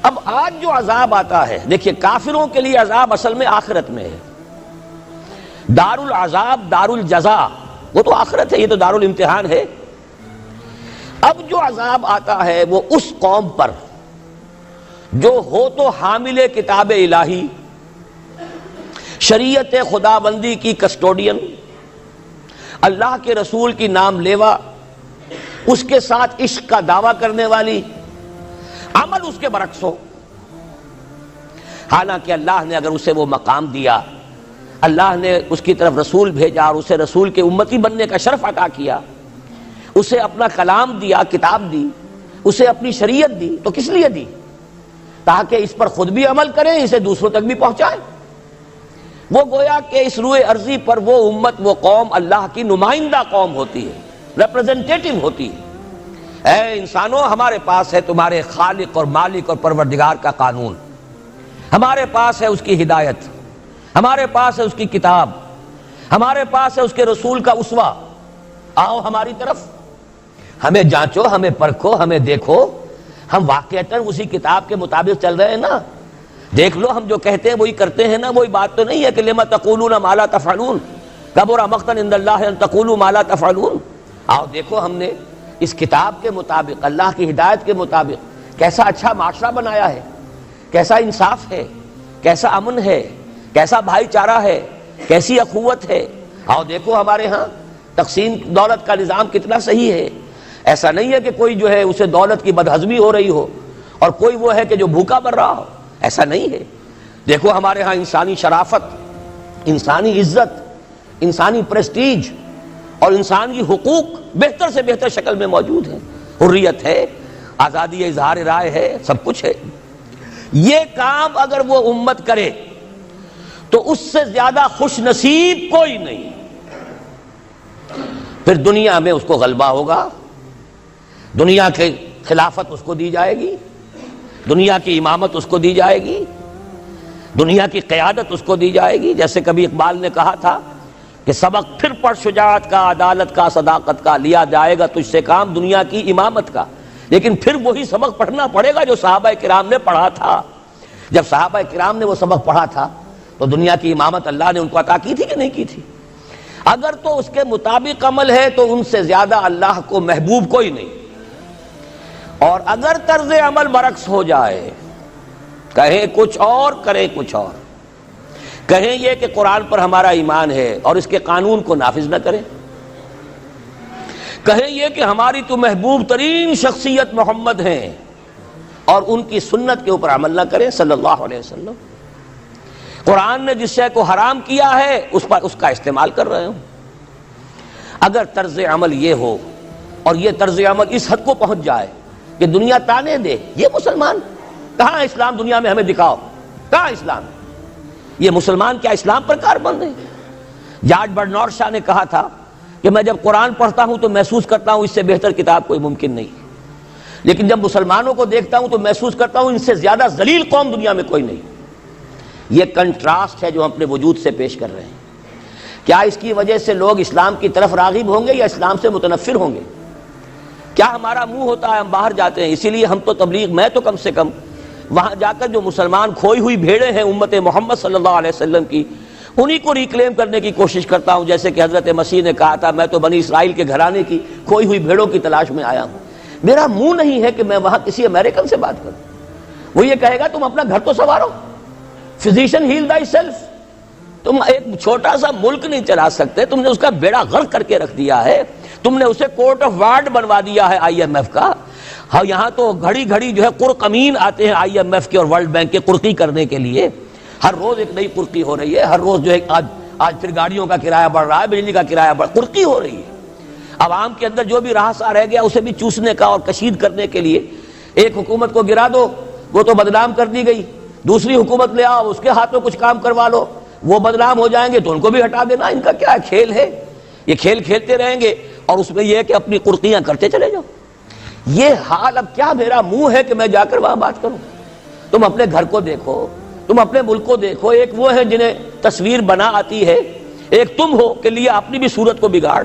اب آج جو عذاب آتا ہے، دیکھیے کافروں کے لیے عذاب اصل میں آخرت میں ہے، دار العذاب دار الجزا وہ تو آخرت ہے، یہ تو دار الامتحان ہے۔ اب جو عذاب آتا ہے وہ اس قوم پر جو ہو تو حامل کتاب الہی، شریعت خدا بندی کی کسٹوڈین، اللہ کے رسول کی نام لیوا، اس کے ساتھ عشق کا دعویٰ کرنے والی، عمل اس کے برعکس ہو۔ حالانکہ اللہ نے اگر اسے وہ مقام دیا، اللہ نے اس کی طرف رسول بھیجا اور اسے رسول کے امتی بننے کا شرف عطا کیا، اسے اپنا کلام دیا، کتاب دی، اسے اپنی شریعت دی، تو کس لیے دی؟ تاکہ اس پر خود بھی عمل کریں، اسے دوسروں تک بھی پہنچائیں۔ وہ گویا کہ اس روئے ارضی پر وہ امت، وہ قوم اللہ کی نمائندہ قوم ہوتی ہے، ریپرزنٹیٹو ہوتی ہے۔ اے انسانوں، ہمارے پاس ہے تمہارے خالق اور مالک اور پروردگار کا قانون، ہمارے پاس ہے اس کی ہدایت، ہمارے پاس ہے اس کی کتاب، ہمارے پاس ہے اس کے رسول کا اسوہ۔ آؤ ہماری طرف، ہمیں جانچو، ہمیں پرکھو، ہمیں دیکھو، ہم واقعتاً اسی کتاب کے مطابق چل رہے ہیں نا؟ دیکھ لو ہم جو کہتے ہیں وہی کرتے ہیں نا؟ وہی بات تو نہیں ہے کہ لما تقولون ما لا تفعلون کبر مقتا عند اللہ ان تقولوا ما لا تفعلون۔ آؤ دیکھو ہم نے اس کتاب کے مطابق، اللہ کی ہدایت کے مطابق کیسا اچھا معاشرہ بنایا ہے، کیسا انصاف ہے، کیسا امن ہے، کیسا بھائی چارہ ہے، کیسی اخوت ہے۔ آؤ دیکھو ہمارے ہاں تقسیم دولت کا نظام کتنا صحیح ہے۔ ایسا نہیں ہے کہ کوئی جو ہے اسے دولت کی بدہضمی ہو رہی ہو اور کوئی وہ ہے کہ جو بھوکا مر رہا ہو، ایسا نہیں ہے۔ دیکھو ہمارے ہاں انسانی شرافت، انسانی عزت، انسانی پریسٹیج اور انسان کی حقوق بہتر سے بہتر شکل میں موجود ہیں، حریت ہے، آزادی اظہار رائے ہے، سب کچھ ہے۔ یہ کام اگر وہ امت کرے تو اس سے زیادہ خوش نصیب کوئی نہیں۔ پھر دنیا میں اس کو غلبہ ہوگا، دنیا کے خلافت اس کو دی جائے گی، دنیا کی امامت اس کو دی جائے گی، دنیا کی قیادت اس کو دی جائے گی۔ جیسے کبھی اقبال نے کہا تھا کہ سبق پھر پڑھ شجاعت کا، عدالت کا، صداقت کا، لیا جائے گا تجھ سے کام دنیا کی امامت کا۔ لیکن پھر وہی سبق پڑھنا پڑے گا جو صحابہ کرام نے پڑھا تھا۔ جب صحابہ کرام نے وہ سبق پڑھا تھا تو دنیا کی امامت اللہ نے ان کو عطا کی تھی کہ نہیں کی تھی؟ اگر تو اس کے مطابق عمل ہے تو ان سے زیادہ اللہ کو محبوب کوئی نہیں۔ اور اگر طرز عمل برعکس ہو جائے، کہیں کچھ اور کریں کچھ اور، کہیں یہ کہ قرآن پر ہمارا ایمان ہے اور اس کے قانون کو نافذ نہ کریں، کہیں یہ کہ ہماری تو محبوب ترین شخصیت محمد ہیں اور ان کی سنت کے اوپر عمل نہ کریں صلی اللہ علیہ وسلم، قرآن نے جس شے کو حرام کیا ہے اس پر اس کا استعمال کر رہے ہوں۔ اگر طرز عمل یہ ہو اور یہ طرز عمل اس حد کو پہنچ جائے کہ دنیا تانے دے یہ مسلمان، کہاں اسلام دنیا میں ہمیں دکھاؤ، کہاں اسلام؟ یہ مسلمان کیا اسلام پر کاربند ہے؟ جارج برنارڈ شاہ نے کہا تھا کہ میں جب قرآن پڑھتا ہوں تو محسوس کرتا ہوں اس سے بہتر کتاب کوئی ممکن نہیں، لیکن جب مسلمانوں کو دیکھتا ہوں تو محسوس کرتا ہوں ان سے زیادہ ذلیل قوم دنیا میں کوئی نہیں۔ یہ کنٹراسٹ ہے جو ہم اپنے وجود سے پیش کر رہے ہیں۔ کیا اس کی وجہ سے لوگ اسلام کی طرف راغب ہوں گے یا اسلام سے متنفر ہوں گے؟ کیا ہمارا منہ ہوتا ہے ہم باہر جاتے ہیں؟ اسی لیے ہم تو تبلیغ، میں تو کم سے کم وہاں جا کر جو مسلمان کھوئی ہوئی بھیڑیں ہیں امت محمد صلی اللہ علیہ وسلم کی، انہی کو ریکلیم کرنے کی کوشش کرتا ہوں۔ جیسے کہ حضرت مسیح نے کہا تھا میں تو بنی اسرائیل کے گھرانے کی کھوئی ہوئی بھیڑوں کی تلاش میں آیا ہوں۔ میرا منہ نہیں ہے کہ میں وہاں کسی امریکن سے بات کروں، وہ یہ کہے گا تم اپنا گھر تو سنوارو، فزیشن ہیل تھائی سیلف۔ تم ایک چھوٹا سا ملک نہیں چلا سکتے، تم نے اس کا بیڑا غرق کر کے رکھ دیا ہے، تم نے اسے کورٹ آف وارڈ بنوا دیا ہے آئی ایم ایف کا۔ ہاں یہاں تو گھڑی گھڑی جو ہے قرقمین آتے ہیں آئی ایم ایف کے اور ورلڈ بینک کے قرقی کرنے کے لیے۔ ہر روز ایک نئی قرقی ہو رہی ہے، ہر روز جو ہے آج پھر گاڑیوں کا کرایہ بڑھ رہا ہے، بجلی کا کرایہ قرقی ہو رہی ہے۔ عوام کے اندر جو بھی راہ رہ گیا اسے بھی چوسنے کا اور کشید کرنے کے لیے ایک حکومت کو گرا دو، وہ تو بدنام کر دی گئی، دوسری حکومت لے آؤ، اس کے ہاتھوں کچھ کام کروا لو، وہ بدنام ہو جائیں گے تو ان کو بھی ہٹا دینا۔ ان کا کیا کھیل ہے؟ یہ کھیل کھیلتے رہیں گے اور اس میں یہ ہے کہ اپنی قرقیاں کرتے چلے جاؤ۔ یہ حال اب کیا میرا منہ ہے کہ میں جا کر وہاں بات کروں؟ تم اپنے گھر کو دیکھو، تم اپنے ملک کو دیکھو۔ ایک وہ ہے جنہیں تصویر بنا آتی ہے، ایک تم ہو کہ لیا اپنی بھی صورت کو بگاڑ۔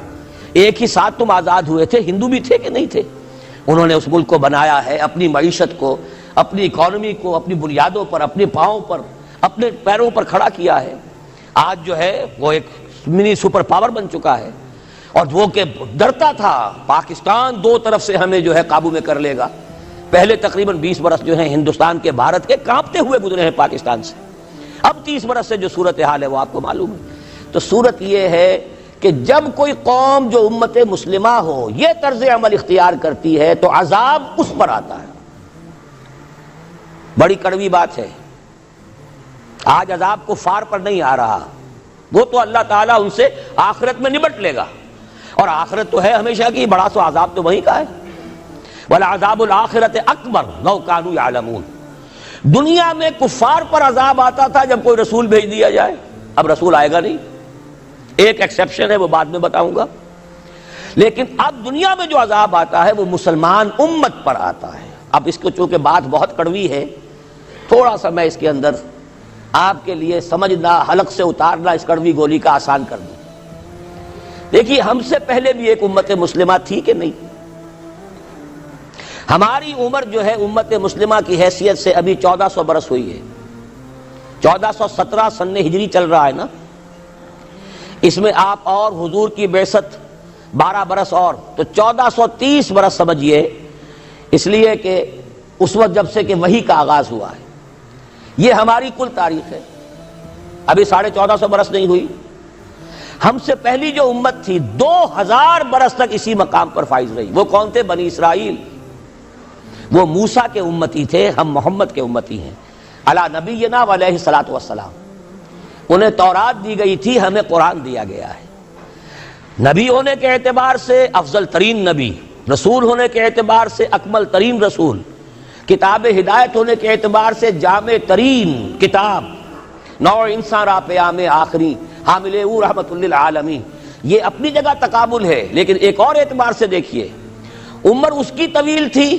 ایک ہی ساتھ تم آزاد ہوئے تھے، ہندو بھی تھے کہ نہیں تھے؟ انہوں نے اس ملک کو بنایا ہے، اپنی معیشت کو اپنی اکانومی کو اپنی بنیادوں پر، اپنے پاؤں پر، اپنے پیروں پر کھڑا کیا ہے. آج جو ہے وہ ایک منی سپر پاور بن چکا ہے، اور وہ کہ ڈرتا تھا پاکستان دو طرف سے ہمیں جو ہے قابو میں کر لے گا. پہلے تقریباً 20 برس جو ہیں ہندوستان کے، بھارت کے کانپتے ہوئے گزرے ہیں پاکستان سے. اب 30 برس سے جو صورتحال ہے وہ آپ کو معلوم ہے. تو صورت یہ ہے کہ جب کوئی قوم جو امت مسلمہ ہو یہ طرز عمل اختیار کرتی ہے تو عذاب اس پر آتا ہے. بڑی کڑوی بات ہے. آج عذاب کفار پر نہیں آ رہا، وہ تو اللہ تعالیٰ ان سے آخرت میں نمٹ لے گا، اور آخرت تو ہے ہمیشہ کی، بڑا سو عذاب تو وہیں کا ہے. وَلَعَذَابُ الْآخِرَةِ أَكْبَرُ لَوْ كَانُوا يَعْلَمُونَ. دنیا میں کفار پر عذاب آتا تھا جب کوئی رسول بھیج دیا جائے، اب رسول آئے گا نہیں. ایک ایکسیپشن ہے، وہ بعد میں بتاؤں گا. لیکن اب دنیا میں جو عذاب آتا ہے وہ مسلمان امت پر آتا ہے. اب اس کو چونکہ بات بہت کڑوی ہے، تھوڑا سا میں اس کے اندر آپ کے لیے سمجھنا، حلق سے اتارنا اس کڑوی گولی کا آسان کر دوں. دیکھیے، ہم سے پہلے بھی ایک امت مسلمہ تھی کہ نہیں؟ ہماری عمر جو ہے امت مسلمہ کی حیثیت سے ابھی 1400 برس ہوئی ہے. 1417 سن ہجری چل رہا ہے نا. اس میں آپ اور حضور کی بعثت 12 برس اور، تو 1430 برس سمجھیے، اس لیے کہ اس وقت جب سے کہ وحی کا آغاز ہوا ہے. یہ ہماری کل تاریخ ہے. ابھی 1450 برس نہیں ہوئی. ہم سے پہلی جو امت تھی 2000 برس تک اسی مقام پر فائز رہی. وہ کون تھے؟ بنی اسرائیل. وہ موسیٰ کے امتی تھے، ہم محمد کے امتی ہیں علی نبینا علیہ الصلوۃ والسلام. انہیں تورات دی گئی تھی، ہمیں قرآن دیا گیا ہے. نبی ہونے کے اعتبار سے افضل ترین نبی، رسول ہونے کے اعتبار سے اکمل ترین رسول، کتاب ہدایت ہونے کے اعتبار سے جامع ترین کتاب، نوع انسان را پیام آخری حامل او رحمت للعالمین. یہ اپنی جگہ تقابل ہے، لیکن ایک اور اعتبار سے دیکھیے، عمر اس کی طویل تھی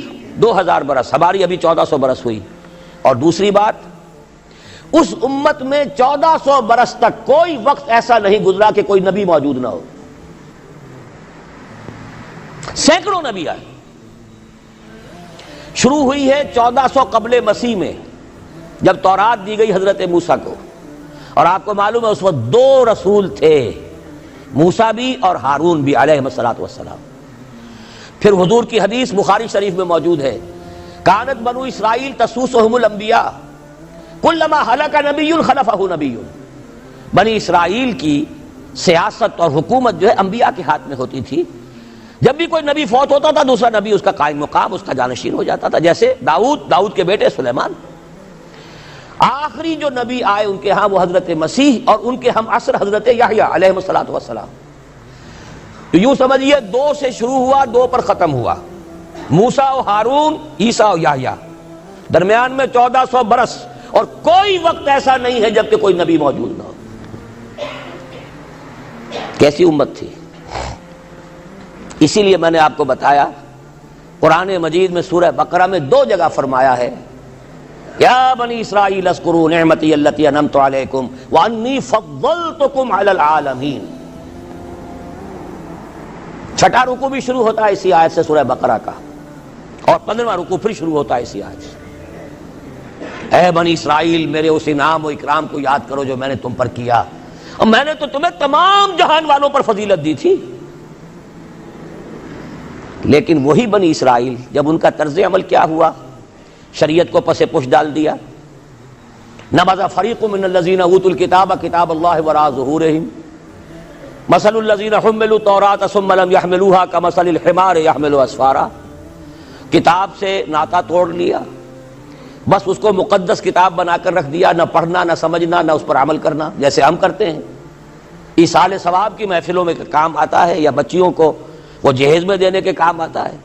2000 برس، ہماری ابھی 1400 برس ہوئی. اور دوسری بات، اس امت میں 1400 برس تک کوئی وقت ایسا نہیں گزرا کہ کوئی نبی موجود نہ ہو. سینکڑوں نبی آئے. شروع ہوئی ہے 1400 قبل مسیح میں، جب تورات دی گئی حضرت موسیٰ کو. اور آپ کو معلوم ہے اس وقت 2 رسول تھے، موسیٰ بھی اور ہارون بھی علیہ الصلوۃ والسلام. پھر حضور کی حدیث بخاری شریف میں موجود ہے، کانت بنو اسرائیل تسوسہم الانبیاء کلما ہلک نبی خلفہ نبی. بنی اسرائیل کی سیاست اور حکومت جو ہے انبیاء کے ہاتھ میں ہوتی تھی. جب بھی کوئی نبی فوت ہوتا تھا دوسرا نبی اس کا قائم مقام، اس کا جانشین ہو جاتا تھا. جیسے داؤد کے بیٹے سلیمان. آخری جو نبی آئے ان کے ہاں وہ حضرت مسیح، اور ان کے ہم عصر حضرت یحییٰ علیہ الصلوۃ والسلام. یوں سمجھیے 2 سے شروع ہوا، 2 پر ختم ہوا. موسیٰ و ہارون، عیسیٰ و یحییٰ، درمیان میں 1400 برس، اور کوئی وقت ایسا نہیں ہے جب کہ کوئی نبی موجود نہ ہو. کیسی امت تھی. اسی لیے میں نے آپ کو بتایا قرآن مجید میں سورہ بقرہ میں 2 جگہ فرمایا ہے، یا بنی اسرائیل اذکروا نعمتی التی انعمت علیکم وانی فضلتکم علی العالمین. 6واں رکوع بھی شروع ہوتا ہے اسی آیت سے سورہ بقرہ کا، اور 15واں رکوع پھر شروع ہوتا ہے اسی آیت سے. اے بنی اسرائیل، میرے اس انعام و اکرام کو یاد کرو جو میں نے تم پر کیا، اور میں نے تو تمہیں تمام جہان والوں پر فضیلت دی تھی. لیکن وہی بنی اسرائیل جب ان کا طرز عمل کیا ہوا، شریعت کو پس پش ڈال دیا. نبذ فریق من الذین اوتوا الکتاب کتاب اللہ وراء ظہورہم مثل الذین حملوا التوراۃ ثم لم یحملوها کمثل الحمار یحمل اسفارا. کتاب سے ناطا توڑ لیا، بس اس کو مقدس کتاب بنا کر رکھ دیا، نہ پڑھنا، نہ سمجھنا، نہ اس پر عمل کرنا، جیسے ہم کرتے ہیں. ایصال ثواب کی محفلوں میں کام آتا ہے، یا بچیوں کو وہ جہیز میں دینے کے کام آتا ہے،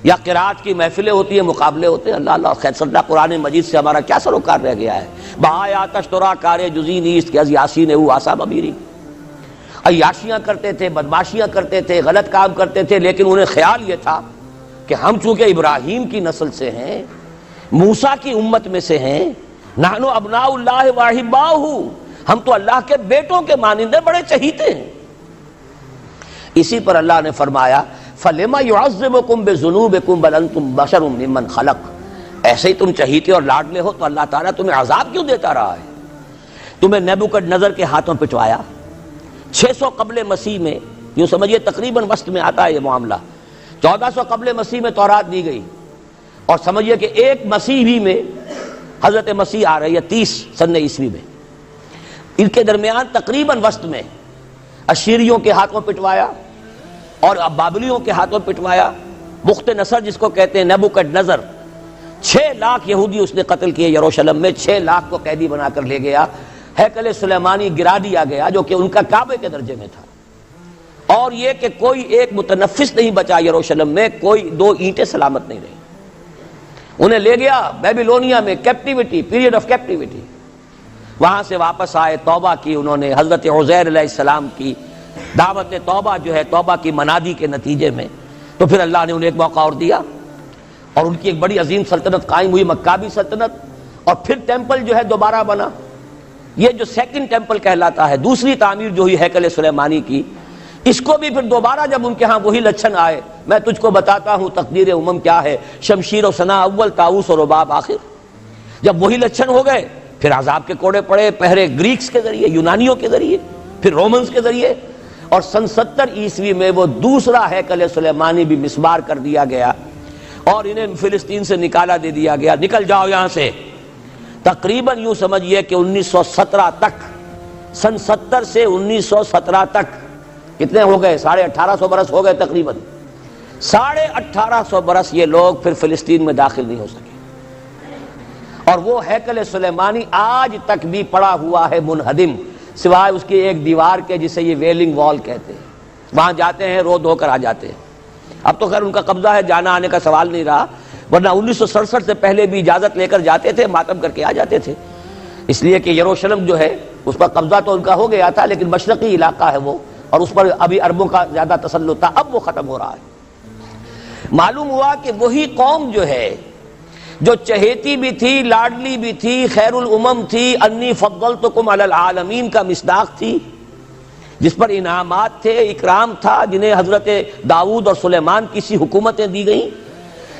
یا قرات کی محفلیں ہوتی ہیں، مقابلے ہوتے ہیں. اللہ اللہ خیر صدہ قرآن مجید سے ہمارا کیا سروکار رہ گیا ہے. بہائے آتش ترا کار جزی نیست کہ از یاسین او آسا بمیری. عیاشیاں کرتے تھے، بدماشیاں کرتے تھے، غلط کام کرتے تھے، لیکن انہیں خیال یہ تھا کہ ہم چونکہ ابراہیم کی نسل سے ہیں، موسیٰ کی امت میں سے ہیں، نحن ابناء اللہ واحباہ، ہم تو اللہ کے بیٹوں کے مانند ہیں، بڑے چہیتے ہیں. اسی پر اللہ نے فرمایا فَلِمَ يُعَذِّبُكُم بِذُنُوبِكُم بَلْ أَنتُم بَشَرٌ مِّمَّنْ خَلَقَ. ایسے ہی تم چہیتے اور لاڈلے ہو تو اللہ تعالیٰ تمہیں عذاب کیوں دیتا رہا ہے؟ تمہیں نیبوکڈنیزر کے ہاتھوں پٹوایا 600 قبل مسیح میں، یوں سمجھیے تقریباً وسط میں آتا ہے یہ معاملہ، 1400 قبل مسیح میں تورات دی گئی، اور سمجھیے کہ ایک مسیحی میں حضرت مسیح آ رہی ہے 30 سن عیسوی میں، ان کے درمیان تقریباً وسط میں اشیریوں کے ہاتھوں پٹوایا اور بابلیوں کے ہاتھوں پٹوایا۔ بخت نصر جس کو کہتے ہیں، نیبوکڈنیزر، 6 لاکھ یہودی اس نے قتل کیے یروشلم میں، 6 لاکھ کو قیدی بنا کر لے گیا، ہیکل سلیمانی گرا دیا گیا جو کہ ان کا کعبے کے درجے میں تھا، اور یہ کہ کوئی ایک متنفس نہیں بچا یروشلم میں، کوئی 2 اینٹیں سلامت نہیں رہی، انہیں لے گیا بیبیلونیا میں، کیپٹیوٹی، پیریڈ آف کیپٹیوٹی۔ وہاں سے واپس آئے، توبہ کی انہوں نے، حضرت عزیر علیہ السلام کی دعوت توبہ جو ہے، توبہ کی منادی کے نتیجے میں، تو پھر اللہ نے انہیں ایک موقع اور دیا، اور ان کی ایک بڑی عظیم سلطنت قائم ہوئی، مکابی سلطنت، اور پھر ٹیمپل جو ہے دوبارہ بنا، یہ جو سیکنڈ ٹیمپل کہلاتا ہے، دوسری تعمیر جو ہوئی ہیکل سلیمانی کی، اس کو بھی پھر دوبارہ جب ان کے ہاں وہی لچھن آئے، میں تجھ کو بتاتا ہوں تقدیر امم کیا ہے، شمشیر و ثنا اول، طاؤس اور رباب آخر، جب وہی لچھن ہو گئے پھر عذاب کے کوڑے پڑے، پہرے گریکس کے ذریعے، یونانیوں کے ذریعے، پھر رومنز کے ذریعے، اور سن 70 عیسوی میں وہ دوسرا ہیکل سلیمانی بھی مسمار کر دیا گیا، اور انہیں فلسطین سے نکالا دے دیا گیا، نکل جاؤ یہاں سے۔ تقریباً یوں سمجھیے کہ 1917 تک، سن 70 سے 1917 تک کتنے ہو گئے؟ 1850 برس ہو گئے تقریباً، 1850 برس یہ لوگ پھر فلسطین میں داخل نہیں ہو سکے، اور وہ ہیکل سلیمانی آج تک بھی پڑا ہوا ہے منہدم، سوائے اس کی ایک دیوار کے جسے یہ ویلنگ وال کہتے ہیں، وہاں جاتے ہیں رو دھو کر آ جاتے ہیں۔ اب تو خیر ان کا قبضہ ہے، جانا آنے کا سوال نہیں رہا، ورنہ 1967 سے پہلے بھی اجازت لے کر جاتے تھے، ماتم کر کے آ جاتے تھے، اس لیے کہ یروشلم جو ہے اس پر قبضہ تو ان کا ہو گیا تھا، لیکن مشرقی علاقہ ہے وہ، اور اس پر ابھی عربوں کا زیادہ تسلط تھا، اب وہ ختم ہو رہا ہے۔ معلوم ہوا کہ وہی قوم جو ہے، جو چہیتی بھی تھی، لاڈلی بھی تھی، خیر الامم تھی، انی فضلتکم علی العالمین کا مصداق تھی، جس پر انعامات تھے، اکرام تھا، جنہیں حضرت داؤد اور سلیمان کی سی حکومتیں دی گئیں،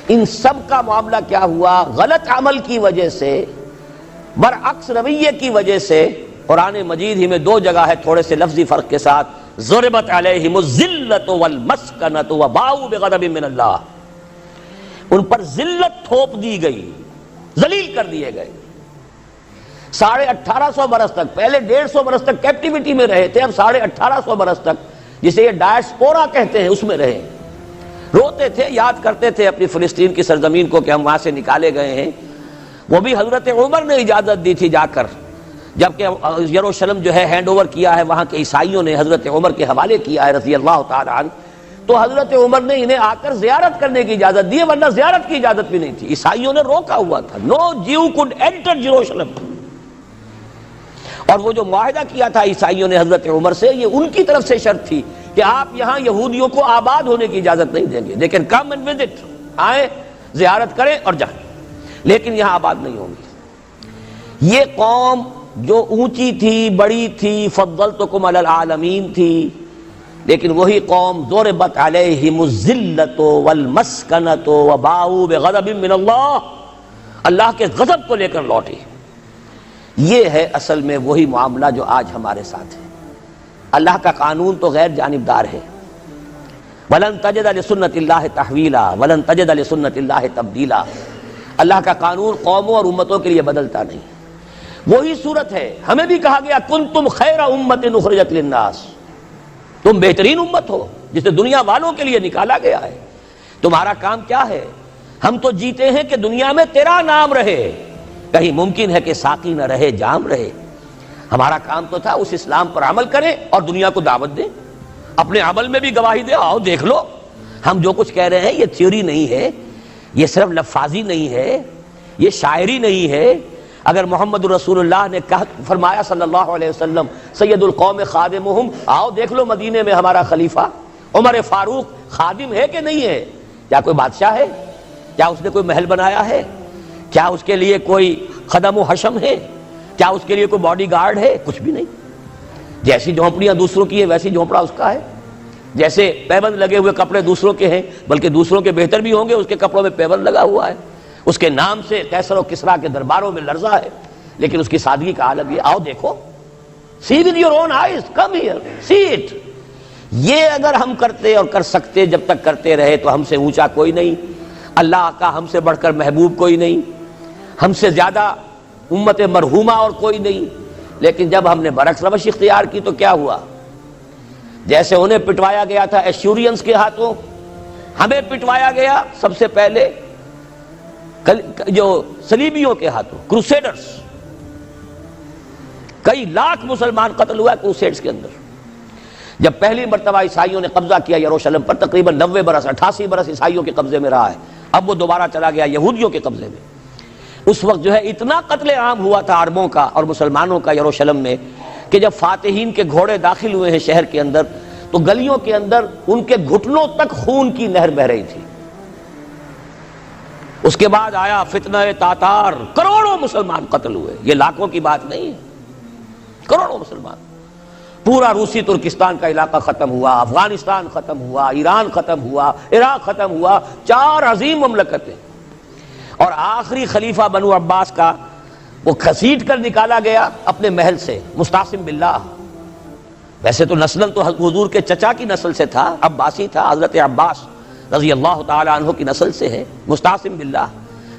ان سب کا معاملہ کیا ہوا؟ غلط عمل کی وجہ سے، برعکس رویے کی وجہ سے، قرآن مجید ہی میں 2 جگہ ہے تھوڑے سے لفظی فرق کے ساتھ، ضربت علیہم الذلۃ والمسکنۃ وباؤوا بغضب من اللہ، ان پر ذلت تھوپ دی گئی، ذلیل کر دیے گئے، 1850 برس تک، پہلے 150 برس تک کیپٹیوٹی میں رہے تھے، اب 1850 برس تک جسے یہ ڈائسپورا کہتے ہیں اس میں رہے، روتے تھے، یاد کرتے تھے اپنی فلسطین کی سرزمین کو کہ ہم وہاں سے نکالے گئے ہیں۔ وہ بھی حضرت عمر نے اجازت دی تھی جا کر، جبکہ یروشلم جو ہے ہینڈ اوور کیا ہے وہاں کے عیسائیوں نے، حضرت عمر کے حوالے کیا ہے رضی اللہ تعالی عنہ، تو حضرت عمر نے انہیں آ کر زیارت کرنے کی اجازت دی ہے، ورنہ زیارت کی اجازت بھی نہیں تھی، عیسائیوں نے روکا ہوا تھا، نو جیو کوڈ انٹر جیروشلم، اور وہ جو معاہدہ کیا تھا عیسائیوں نے حضرت عمر سے، یہ ان کی طرف سے شرط تھی کہ آپ یہاں یہودیوں کو آباد ہونے کی اجازت نہیں دیں گے، لیکن کم اینڈ وزٹ، آئیں زیارت کریں اور جائیں، لیکن یہاں آباد نہیں ہوں گے۔ یہ قوم جو اونچی تھی، بڑی تھی، فضلتکم علی العالمین تھی، لیکن وہی قوم ضربت علیہم الذلۃ والمسکنۃ وباؤوا بغضب من اللہ، اللہ کے غضب کو لے کر لوٹی۔ یہ ہے اصل میں وہی معاملہ جو آج ہمارے ساتھ ہے۔ اللہ کا قانون تو غیر جانبدار ہے، وَلَن تَجِدَ لِسُنَّتِ اللَّهِ تَحْوِيلًا وَلَن تَجِدَ لِسُنَّتِ اللَّهِ تَبْدِيلًا، اللہ کا قانون قوموں اور امتوں کے لیے بدلتا نہیں، وہی صورت ہے۔ ہمیں بھی کہا گیا کنتم خیر امت اخرجت للناس، تم بہترین امت ہو جسے دنیا والوں کے لیے نکالا گیا ہے، تمہارا کام کیا ہے؟ ہم تو جیتے ہیں کہ دنیا میں تیرا نام رہے، کہیں ممکن ہے کہ ساقی نہ رہے جام رہے، ہمارا کام تو تھا اس اسلام پر عمل کریں اور دنیا کو دعوت دیں، اپنے عمل میں بھی گواہی دے، آؤ دیکھ لو ہم جو کچھ کہہ رہے ہیں یہ تھیوری نہیں ہے، یہ صرف لفاظی نہیں ہے، یہ شاعری نہیں ہے۔ اگر محمد رسول اللہ نے فرمایا صلی اللہ علیہ وسلم سید القوم خادمہم، آؤ دیکھ لو مدینے میں ہمارا خلیفہ عمر فاروق خادم ہے کہ نہیں ہے؟ کیا کوئی بادشاہ ہے؟ کیا اس نے کوئی محل بنایا ہے؟ کیا اس کے لیے کوئی خدم و حشم ہے؟ کیا اس کے لیے کوئی باڈی گارڈ ہے؟ کچھ بھی نہیں۔ جیسی جھونپڑیاں دوسروں کی ہیں ویسی جھونپڑا اس کا ہے، جیسے پیبند لگے ہوئے کپڑے دوسروں کے ہیں، بلکہ دوسروں کے بہتر بھی ہوں گے، اس کے کپڑوں میں پیبند لگا ہوا ہے، اس کے نام سے قیصر و کسریٰ کے درباروں میں لرزہ ہے، لیکن اس کی سادگی کا عالم یہ، آؤ دیکھو، see with your own eyes, come here, see it۔ یہ اگر ہم کرتے اور کر سکتے، جب تک کرتے رہے تو ہم سے اونچا کوئی نہیں، اللہ کا ہم سے بڑھ کر محبوب کوئی نہیں، ہم سے زیادہ امت مرحومہ اور کوئی نہیں۔ لیکن جب ہم نے برعکس روش اختیار کی تو کیا ہوا؟ جیسے انہیں پٹوایا گیا تھا ایشورینس کے ہاتھوں، ہمیں پٹوایا گیا سب سے پہلے جو صلیبیوں کے ہاتھوں، کروسیڈرز۔ کئی لاکھ مسلمان قتل ہوا کروسیڈز کے اندر۔ جب پہلی مرتبہ عیسائیوں نے قبضہ کیا یروشلم پر، تقریباً 90 برس 88 برس عیسائیوں کے قبضے میں رہا ہے، اب وہ دوبارہ چلا گیا یہودیوں کے قبضے میں۔ اس وقت جو ہے اتنا قتل عام ہوا تھا عربوں کا اور مسلمانوں کا یروشلم میں کہ جب فاتحین کے گھوڑے داخل ہوئے ہیں شہر کے اندر تو گلیوں کے اندر ان کے گھٹنوں تک خون کی نہر بہہ رہی تھی۔ اس کے بعد آیا فتنہ تاتار، کروڑوں مسلمان قتل ہوئے، یہ لاکھوں کی بات نہیں ہے، کروڑوں مسلمان۔ پورا روسی ترکستان کا علاقہ ختم ہوا، افغانستان ختم ہوا، ایران ختم ہوا، عراق ختم ہوا، 4 عظیم مملکتیں۔ اور آخری خلیفہ بنو عباس کا وہ گھسیٹ کر نکالا گیا اپنے محل سے، مستعصم باللہ۔ ویسے تو نسلاً تو حضور کے چچا کی نسل سے تھا، عباسی تھا، حضرت عباس رضی اللہ تعالی عنہ کی نسل سے ہے، مستعصم باللہ،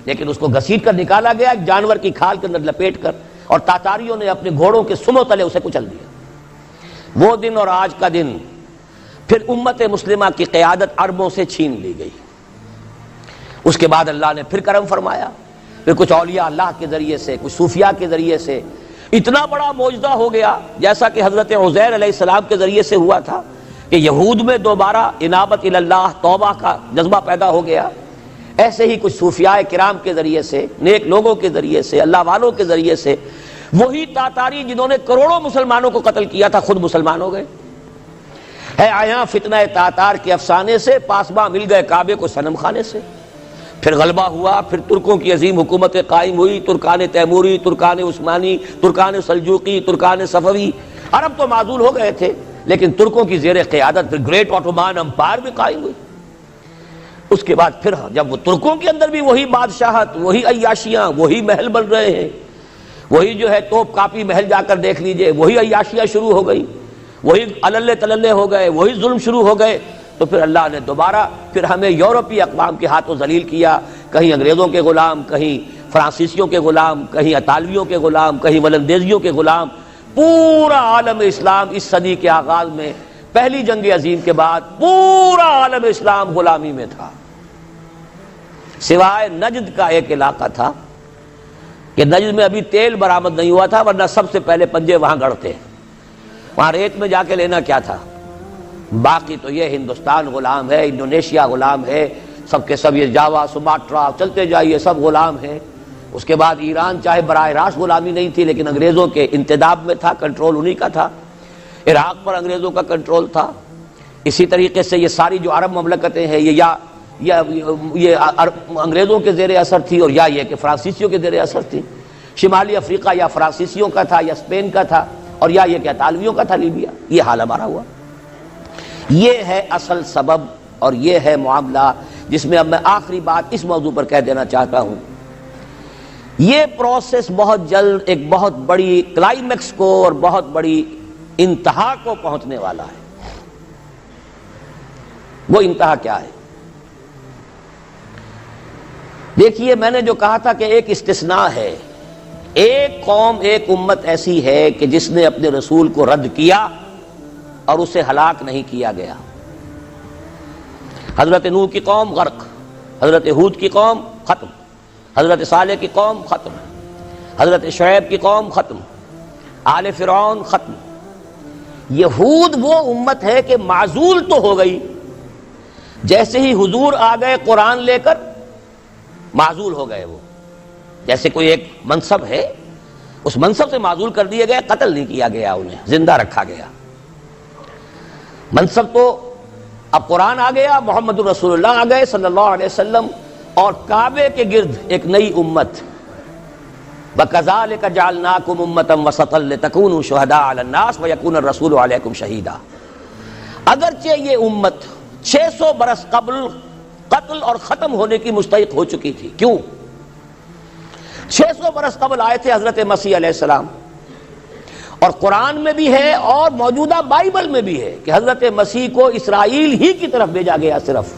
لیکن اس کو گھسیٹ کر نکالا گیا ایک جانور کی کھال کے اندر لپیٹ کر، اور تاتاریوں نے اپنے گھوڑوں کے سموں تلے اسے کچل دیا۔ وہ دن اور آج کا دن پھر امت مسلمہ کی قیادت عربوں سے چھین لی گئی۔ اس کے بعد اللہ نے پھر کرم فرمایا، پھر کچھ اولیاء اللہ کے ذریعے سے، کچھ صوفیاء کے ذریعے سے اتنا بڑا معجزہ ہو گیا، جیسا کہ حضرت عزیر علیہ السلام کے ذریعے سے ہوا تھا کہ یہود میں دوبارہ انابت اللہ، توبہ کا جذبہ پیدا ہو گیا۔ ایسے ہی کچھ صوفیاء کرام کے ذریعے سے، نیک لوگوں کے ذریعے سے، اللہ والوں کے ذریعے سے، وہی تاتاری جنہوں نے کروڑوں مسلمانوں کو قتل کیا تھا خود مسلمان ہو گئے۔ ہے آیا فتنہ تاتار کے افسانے سے، پاسباں مل گئے کعبے کو صنم خانے سے۔ پھر غلبہ ہوا، پھر ترکوں کی عظیم حکومتیں قائم ہوئی، ترکان تیموری، Terken Usmani, Terken Seljuqi, Terken صفوی۔ عرب تو معزول ہو گئے تھے، لیکن ترکوں کی زیر قیادت پھر گریٹ آٹومان امپائر بھی قائم ہوئی۔ اس کے بعد پھر جب وہ ترکوں کے اندر بھی وہی بادشاہت، وہی عیاشیاں، وہی محل بن رہے ہیں، وہی جو ہے توپ کاپی محل جا کر دیکھ لیجئے، وہی عیاشیاں شروع ہو گئی، وہی عللے تللے ہو گئے، وہی ظلم شروع ہو گئے، تو پھر اللہ نے دوبارہ پھر ہمیں یورپی اقوام کے ہاتھوں ذلیل کیا، کہیں انگریزوں کے غلام، کہیں فرانسیسیوں کے غلام، کہیں اطالویوں کے غلام، کہیں ولندیزیوں کے غلام۔ پورا عالم اسلام اس صدی کے آغاز میں، پہلی جنگ عظیم کے بعد، پورا عالم اسلام غلامی میں تھا، سوائے نجد کا ایک علاقہ تھا کہ نجد میں ابھی تیل برآمد نہیں ہوا تھا، ورنہ سب سے پہلے پنجے وہاں گڑتے، وہاں ریت میں جا کے لینا کیا تھا۔ باقی تو یہ ہندوستان غلام ہے، انڈونیشیا غلام ہے، سب کے سب، یہ جاوا، سماٹرا، چلتے جائیے، سب غلام ہیں۔ اس کے بعد ایران چاہے براہ راست غلامی نہیں تھی، لیکن انگریزوں کے انتداب میں تھا، کنٹرول انہی کا تھا۔ عراق پر انگریزوں کا کنٹرول تھا۔ اسی طریقے سے یہ ساری جو عرب مملکتیں ہیں، یہ انگریزوں کے زیر اثر تھی، اور یا یہ کہ فرانسیسیوں کے زیر اثر تھی۔ شمالی افریقہ یا فرانسیسیوں کا تھا یا اسپین کا تھا، اور یا یہ کہ اطالویوں کا تھا، لیبیا۔ یہ حال ہمارا ہوا۔ یہ ہے اصل سبب اور یہ ہے معاملہ، جس میں اب میں آخری بات اس موضوع پر کہہ دینا چاہتا ہوں۔ یہ پروسیس بہت جلد ایک بہت بڑی کلائمیکس کو اور بہت بڑی انتہا کو پہنچنے والا ہے۔ وہ انتہا کیا ہے؟ دیکھیے، میں نے جو کہا تھا کہ ایک استثناء ہے، ایک قوم، ایک امت ایسی ہے کہ جس نے اپنے رسول کو رد کیا اور اسے ہلاک نہیں کیا گیا۔ حضرت نوح کی قوم غرق، حضرت ہود کی قوم ختم، حضرت صالح کی قوم ختم، حضرت شعیب کی قوم ختم، آل فرعون ختم۔ یہود وہ امت ہے کہ معزول تو ہو گئی، جیسے ہی حضور آ گئے قرآن لے کر معزول ہو گئے۔ وہ جیسے کوئی ایک منصب ہے، اس منصب سے معزول کر دیے گئے، قتل نہیں کیا گیا، انہیں زندہ رکھا گیا۔ منصب تو اب قرآن آ گیا، محمد رسول اللہ آ گئے صلی اللہ علیہ وسلم، اور کعبے کے گرد ایک نئی امت۔ وَكَذَلِكَ جَعَلْنَاكُمْ أُمَّةً وَسَطًا لِتَكُونُوا شُهَدَاءَ عَلَى النَّاسِ وَيَكُونَ الرَّسُولُ عَلَيْكُمْ شَهِيدًا۔ اگرچہ یہ امت 600 برس قبل قتل اور ختم ہونے کی مستحق ہو چکی تھی، کیوں؟ 600 برس قبل آئے تھے حضرت مسیح علیہ السلام، اور قرآن میں بھی ہے اور موجودہ بائبل میں بھی ہے کہ حضرت مسیح کو اسرائیل ہی کی طرف بھیجا گیا. صرف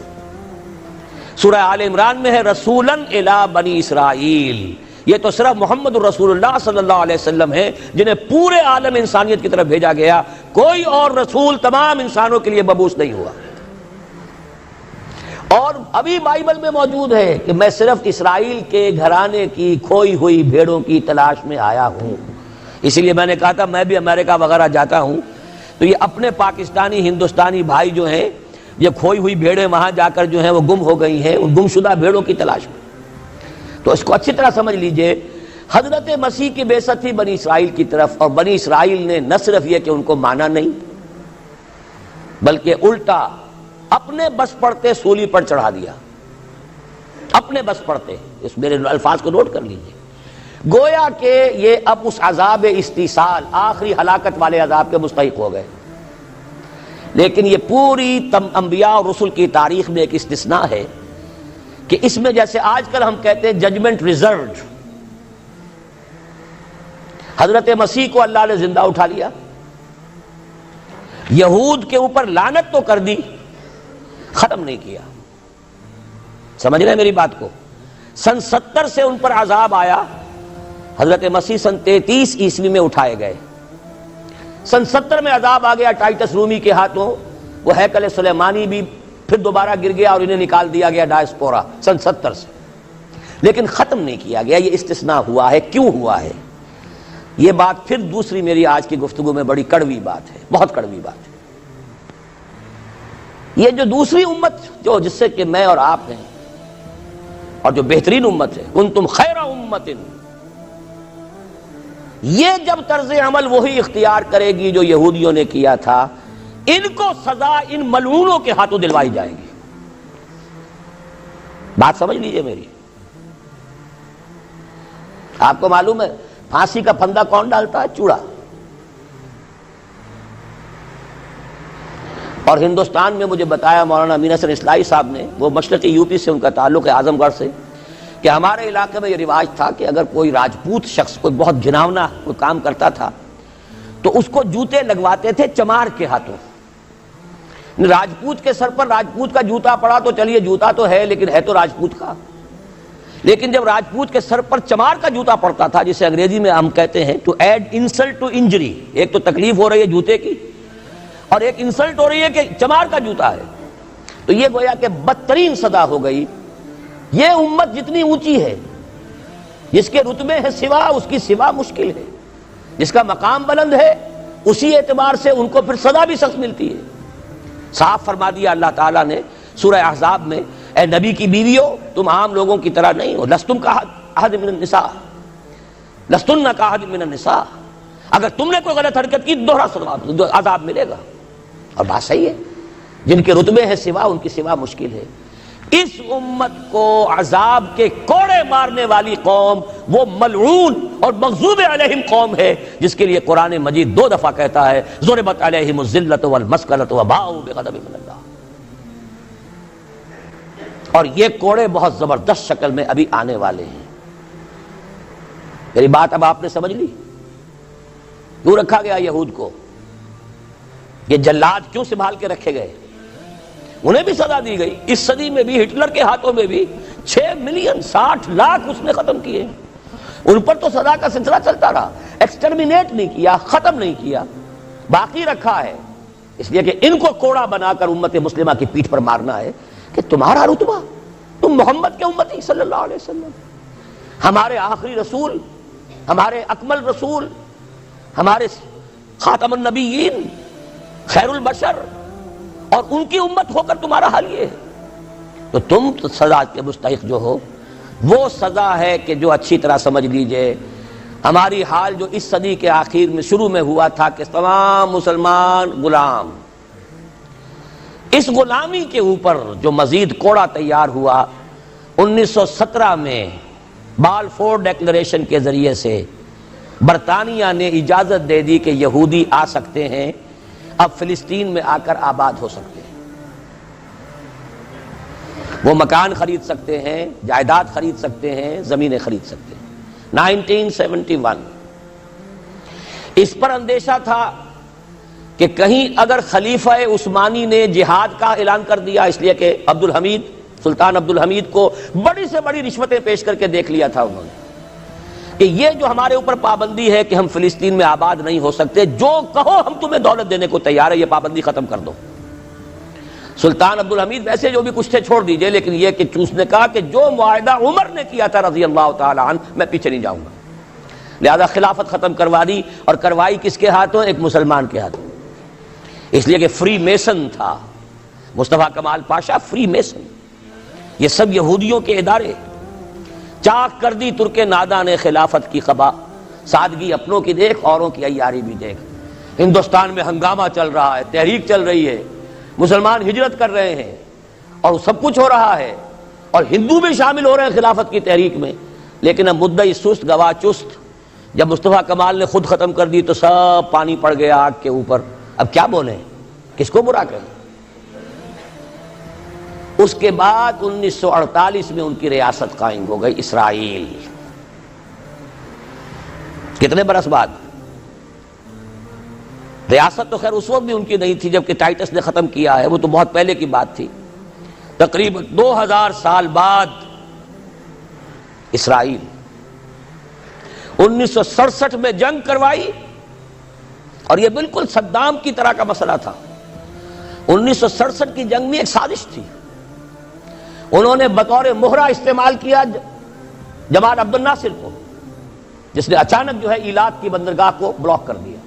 سورہ آل عمران میں ہے رسولاً الی بنی اسرائیل. یہ تو صرف محمد الرسول اللہ صلی اللہ علیہ وسلم ہے جنہیں پورے عالم انسانیت کی طرف بھیجا گیا. کوئی اور رسول تمام انسانوں کے لیے مبعوث نہیں ہوا. اور ابھی بائبل میں موجود ہے کہ میں صرف اسرائیل کے گھرانے کی کھوئی ہوئی بھیڑوں کی تلاش میں آیا ہوں. اسی لیے میں نے کہا تھا میں بھی امریکہ وغیرہ جاتا ہوں تو یہ اپنے پاکستانی ہندوستانی بھائی جو ہیں یہ کھوئی ہوئی بھیڑیں وہاں جا کر جو ہیں وہ گم ہو گئی ہیں، ان گمشدہ بھیڑوں کی تلاش میں. تو اس کو اچھی طرح سمجھ لیجئے، حضرت مسیح کی بعثت تھی بنی اسرائیل کی طرف، اور بنی اسرائیل نے نہ صرف یہ کہ ان کو مانا نہیں بلکہ الٹا اپنے بس پڑتے سولی پر چڑھا دیا. اپنے بس پڑتے، اس میرے الفاظ کو نوٹ کر لیجئے. گویا کہ یہ اب اس عذاب استیصال، آخری ہلاکت والے عذاب کے مستحق ہو گئے. لیکن یہ پوری انبیاء اور رسل کی تاریخ میں ایک استثناء ہے کہ اس میں جیسے آج کل ہم کہتے ہیں ججمنٹ ریزروڈ، حضرت مسیح کو اللہ نے زندہ اٹھا لیا، یہود کے اوپر لعنت تو کر دی، ختم نہیں کیا. سمجھ رہے ہیں میری بات کو؟ سن 70 سے ان پر عذاب آیا، حضرت مسیح سن 33 عیسوی میں اٹھائے گئے. سن 70 میں عذاب آ گیا ٹائٹس رومی کے ہاتھوں، وہ ہیکل سلیمانی بھی پھر دوبارہ گر گیا اور انہیں نکال دیا گیا ڈائسپورا سن 70 سے. لیکن ختم نہیں کیا گیا. یہ استثناء ہوا ہے. کیوں ہوا ہے؟ یہ بات پھر دوسری میری آج کی گفتگو میں بڑی کڑوی بات ہے، بہت کڑوی بات ہے. یہ جو دوسری امت جو جس سے کہ میں اور آپ ہیں، اور جو بہترین امت ہے، کنتم خیر امت، یہ جب طرز عمل وہی اختیار کرے گی جو یہودیوں نے کیا تھا، ان کو سزا ان ملعونوں کے ہاتھوں دلوائی جائے گی. بات سمجھ لیجئے میری. آپ کو معلوم ہے پھانسی کا پھندا کون ڈالتا ہے؟ چوڑا. اور ہندوستان میں مجھے بتایا مولانا امین حسن اصلاحی صاحب نے، وہ مشرقی یوپی سے ان کا تعلق ہے، اعظم گڑھ سے، کہ ہمارے علاقے میں یہ رواج تھا کہ اگر کوئی راجپوت شخص کوئی بہت گھناونا کوئی کام کرتا تھا تو اس کو جوتے لگواتے تھے چمار کے ہاتھوں. راجپوت کے سر پر راجپوت کا جوتا پڑا تو چلیے جوتا تو ہے لیکن ہے تو راجپوت کا. لیکن جب راجپوت کے سر پر چمار کا جوتا پڑتا تھا، جسے انگریزی میں ہم کہتے ہیں to add insult to injury, ایک تو تکلیف ہو رہی ہے جوتے کی اور ایک انسلٹ ہو رہی ہے کہ چمار کا جوتا ہے، تو یہ گویا کہ بدترین سزا ہو گئی. یہ امت جتنی اونچی ہے، جس کے رتبے ہے سوا، اس کی سوا مشکل ہے. جس کا مقام بلند ہے اسی اعتبار سے ان کو پھر سزا بھی سخت ملتی ہے. صاف فرما دیا اللہ تعالیٰ نے سورہ احزاب میں، اے نبی کی بیویوں تم عام لوگوں کی طرح نہیں ہو، لستم کاحد من النساء، لستن کاحد من النساء، اگر تم نے کوئی غلط حرکت کی دوہرا عذاب ملے گا. اور بات صحیح ہے، جن کے رتبے ہے سوا ان کی سوا مشکل ہے. اس امت کو عذاب کے کوڑے مارنے والی قوم وہ ملعون اور مغضوب علیہم قوم ہے، جس کے لیے قرآن مجید 2 دفعہ کہتا ہے ضربت علیہم الذلۃ والمسکنۃ وباؤوا بغضب من اللہ. اور یہ کوڑے بہت زبردست شکل میں ابھی آنے والے ہیں. میری بات اب آپ نے سمجھ لی؟ کیوں رکھا گیا یہود کو؟ یہ جلاد کیوں سنبھال کے رکھے گئے؟ انہیں بھی سزا دی گئی. اس صدی میں بھی ہٹلر کے ہاتھوں میں بھی 6 ملین 60 لاکھ اس نے ختم کیے. ان پر تو سزا کا سلسلہ چلتا رہا، ایکسٹرمینیٹ نہیں کیا، ختم نہیں کیا، باقی رکھا ہے. اس لیے کہ ان کو کوڑا بنا کر امت مسلمہ کی پیٹھ پر مارنا ہے کہ تمہارا رتبہ، تم محمد کے امتی صلی اللہ علیہ وسلم، ہمارے آخری رسول، ہمارے اکمل رسول، ہمارے خاتم النبیین، خیر البشر، اور ان کی امت ہو کر تمہارا حال یہ ہے. تو تم سزا کے مستحق جو ہو، وہ سزا ہے کہ جو اچھی طرح سمجھ لیجئے ہماری حال جو اس صدی کے آخر میں شروع میں ہوا تھا کہ تمام مسلمان غلام، اس غلامی کے اوپر جو مزید کوڑا تیار ہوا 1917 میں بالفور ڈیکلریشن کے ذریعے سے برطانیہ نے اجازت دے دی کہ یہودی آ سکتے ہیں، اب فلسطین میں آ کر آباد ہو سکتے ہیں. وہ مکان خرید سکتے ہیں، جائیداد خرید سکتے ہیں، زمینیں خرید سکتے ہیں. 1971۔ اس پر اندیشہ تھا کہ کہیں اگر خلیفہ عثمانی نے جہاد کا اعلان کر دیا، اس لیے کہ سلطان عبد الحمید کو بڑی سے بڑی رشوتیں پیش کر کے دیکھ لیا تھا انہوں نے، کہ یہ جو ہمارے اوپر پابندی ہے کہ ہم فلسطین میں آباد نہیں ہو سکتے، جو کہو ہم تمہیں دولت دینے کو تیار ہے، یہ پابندی ختم کر دو۔ سلطان عبد الحمید ویسے جو بھی کچھ تھے چھوڑ دیجئے، لیکن یہ کہ اس نے کہا کہ جو معاہدہ عمر نے کیا تھا رضی اللہ تعالی عنہ، میں پیچھے نہیں جاؤں گا، لہذا خلافت ختم کروا دی، اور کروائی کس کے ہاتھوں؟ ایک مسلمان کے ہاتھوں، اس لیے کہ فری میسن تھا مصطفیٰ کمال پاشا، فری میسن، یہ سب یہودیوں کے ادارے۔ چاک کر دی ترک ناداں نے خلافت کی قبا، سادگی اپنوں کی دیکھ اوروں کی عیاری بھی دیکھ۔ ہندوستان میں ہنگامہ چل رہا ہے، تحریک چل رہی ہے، مسلمان ہجرت کر رہے ہیں اور سب کچھ ہو رہا ہے، اور ہندو بھی شامل ہو رہے ہیں خلافت کی تحریک میں، لیکن اب مدعی سست گواہ چست۔ جب مصطفیٰ کمال نے خود ختم کر دی تو سب پانی پڑ گیا آگ کے اوپر، اب کیا بولیں، کس کو برا کہیں؟ اس کے بعد 1948 میں ان کی ریاست قائم ہو گئی اسرائیل۔ کتنے برس بعد؟ ریاست تو خیر اس وقت بھی ان کی نہیں تھی جبکہ ٹائٹس نے ختم کیا ہے، وہ تو بہت پہلے کی بات تھی، تقریباً 2000 سال بعد اسرائیل۔ 1967 میں جنگ کروائی، اور یہ بالکل صدام کی طرح کا مسئلہ تھا۔ 1967 کی جنگ میں ایک سازش تھی، انہوں نے بطور مہرہ استعمال کیا جمال عبد الناصر کو، جس نے اچانک جو ہے ایلات کی بندرگاہ کو بلاک کر دیا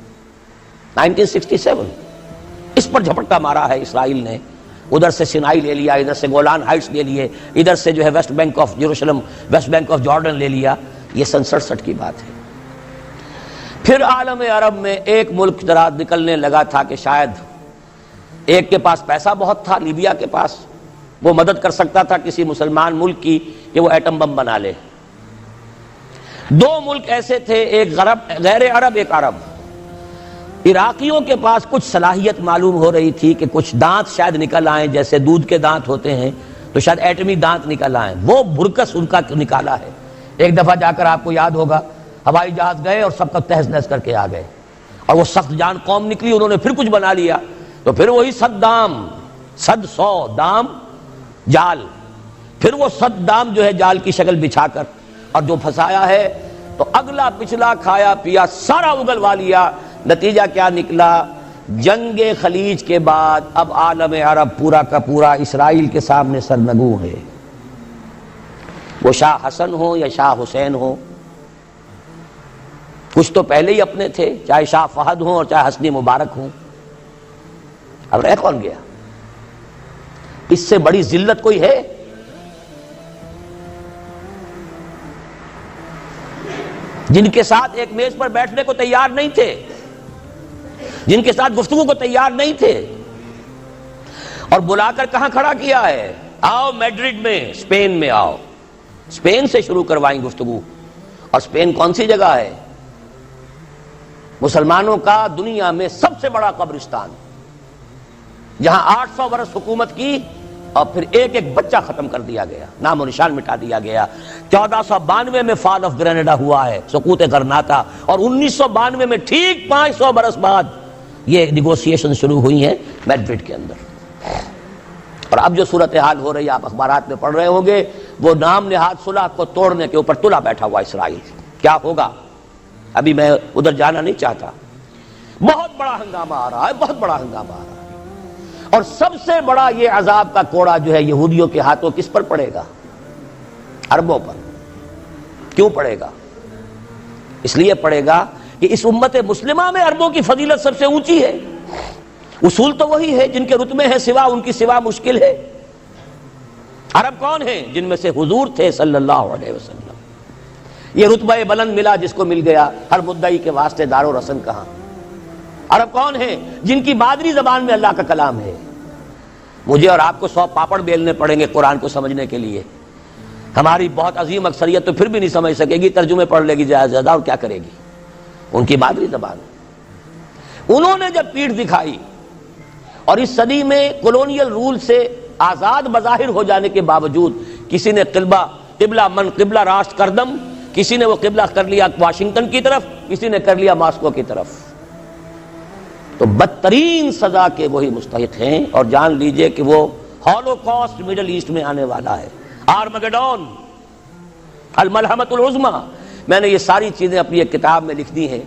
1967۔ اس پر جھپٹا مارا ہے اسرائیل نے، ادھر سے سینائی لے لیا، ادھر سے گولان ہائٹس لے لیے، ادھر سے جو ہے West Bank of Jerusalem, West Bank of Jordan لے لیا۔ یہ 67 کی بات ہے۔ پھر عالم عرب میں ایک ملک ذرا نکلنے لگا تھا کہ شاید ایک کے پاس پیسہ بہت تھا، لیبیا کے پاس، وہ مدد کر سکتا تھا کسی مسلمان ملک کی کہ وہ ایٹم بم بنا لے۔ دو ملک ایسے تھے، ایک غیر عرب، ایک عرب۔ عراقیوں کے پاس کچھ صلاحیت معلوم ہو رہی تھی کہ کچھ دانت شاید نکل آئیں، جیسے دودھ کے دانت ہوتے ہیں تو شاید ایٹمی دانت نکل آئیں، وہ بھرکس ان کا نکالا ہے۔ ایک دفعہ جا کر آپ کو یاد ہوگا ہوائی جہاز گئے اور سب کا تہس نہس کر کے آ گئے، اور وہ سخت جان قوم نکلی، انہوں نے پھر کچھ بنا لیا، تو پھر وہی 100 دام جال، پھر وہ 100 دام جو ہے جال کی شکل بچھا کر، اور جو پھنسایا ہے تو اگلا پچھلا کھایا پیا سارا اگلوا لیا۔ نتیجہ کیا نکلا؟ جنگ خلیج کے بعد اب عالم عرب پورا کا پورا اسرائیل کے سامنے سرنگوں ہے، وہ شاہ حسن ہو یا شاہ حسین ہو، کچھ تو پہلے ہی اپنے تھے، چاہے شاہ فہد ہوں اور چاہے حسنی مبارک ہوں، اب رہ کون گیا؟ اس سے بڑی ذلت کوئی ہے؟ جن کے ساتھ ایک میز پر بیٹھنے کو تیار نہیں تھے، جن کے ساتھ گفتگو کو تیار نہیں تھے، اور بلا کر کہاں کھڑا کیا ہے؟ آؤ میڈرڈ میں، اسپین میں آؤ، اسپین سے شروع کروائیں گفتگو۔ اور اسپین کون سی جگہ ہے؟ مسلمانوں کا دنیا میں سب سے بڑا قبرستان، جہاں 800 برس حکومت کی اور پھر ایک ایک بچہ ختم کر دیا گیا، نام و نشان مٹا دیا گیا۔ 1492 میں فال آف گرینیڈا ہوا ہے، سقوط غرناطہ، اور 1992 میں ٹھیک 500 برس بعد یہ نیگوسیشن شروع ہوئی ہیں میڈرڈ کے اندر۔ اور اب جو صورتحال ہو رہی ہے آپ اخبارات میں پڑھ رہے ہوں گے، وہ نام نہاد صلح کو توڑنے کے اوپر تلا بیٹھا ہوا اسرائیل۔ کیا ہوگا؟ ابھی میں ادھر جانا نہیں چاہتا۔ بہت بڑا ہنگامہ آ رہا ہے، بہت بڑا ہنگامہ آ رہا ہے، اور سب سے بڑا یہ عذاب کا کوڑا جو ہے یہودیوں کے ہاتھوں کس پر پڑے گا؟ عربوں پر۔ کیوں پڑے گا؟ اس لیے پڑے گا کہ اس امت مسلمہ میں عربوں کی فضیلت سب سے اونچی ہے، اصول تو وہی ہے، جن کے رتبے ہیں سوا ان کی سوا مشکل ہے۔ عرب کون ہیں؟ جن میں سے حضور تھے صلی اللہ علیہ وسلم۔ یہ رتبہ بلند ملا جس کو مل گیا، ہر مدعی کے واسطے دار و رسن کہاں۔ عرب کون ہیں؟ جن کی مادری زبان میں اللہ کا کلام ہے۔ مجھے اور آپ کو 100 پاپڑ بیلنے پڑیں گے قرآن کو سمجھنے کے لیے، ہماری بہت عظیم اکثریت تو پھر بھی نہیں سمجھ سکے گی، ترجمے پڑھ لے گی زیادہ، اور کیا کرے گی؟ ان کی مادری زبان۔ انہوں نے جب پیٹھ دکھائی، اور اس صدی میں کولونیل رول سے آزاد بظاہر ہو جانے کے باوجود کسی نے قبلہ من قبلہ راست کردم، کسی نے وہ قبلہ کر لیا واشنگٹن کی طرف، کسی نے کر لیا ماسکو کی طرف، تو بدترین سزا کے وہی مستحق ہیں۔ اور جان لیجئے کہ وہ ہولوکاسٹ مڈل ایسٹ میں آنے والا ہے، آرمگڈون، الملحمۃ العظمی۔ میں نے یہ ساری چیزیں اپنی ایک کتاب میں لکھ دی ہیں،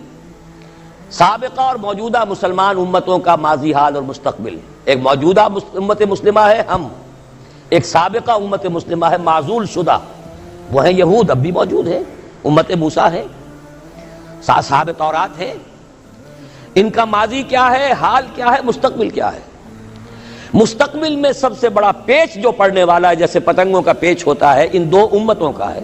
سابقہ اور موجودہ مسلمان امتوں کا ماضی، حال اور مستقبل۔ ایک موجودہ امت مسلمہ ہے ہم، ایک سابقہ امت مسلمہ ہے معزول شدہ، وہ ہیں یہود، اب بھی موجود ہیں، امت موسیٰ ہے، صاحب تورات ہے۔ ان کا ماضی کیا ہے، حال کیا ہے، مستقبل کیا ہے؟ مستقبل میں سب سے بڑا پیچ جو پڑنے والا ہے، جیسے پتنگوں کا پیچ ہوتا ہے، ان دو امتوں کا ہے۔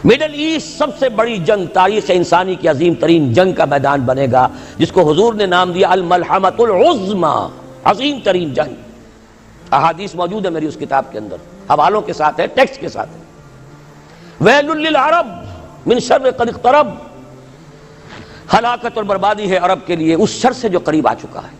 مڈل ایسٹ سب سے بڑی جنگ، تاریخ انسانی کی عظیم ترین جنگ کا میدان بنے گا، جس کو حضور نے نام دیا الملحمۃ العظمی، عظیم ترین جنگ۔ احادیث موجود ہے میری اس کتاب کے اندر، حوالوں کے ساتھ ہے، ٹیکسٹ کے ساتھ ہے۔ ویل للعرب من شر قد اقترب، ہلاکت اور بربادی ہے عرب کے لیے اس شر سے جو قریب آ چکا ہے۔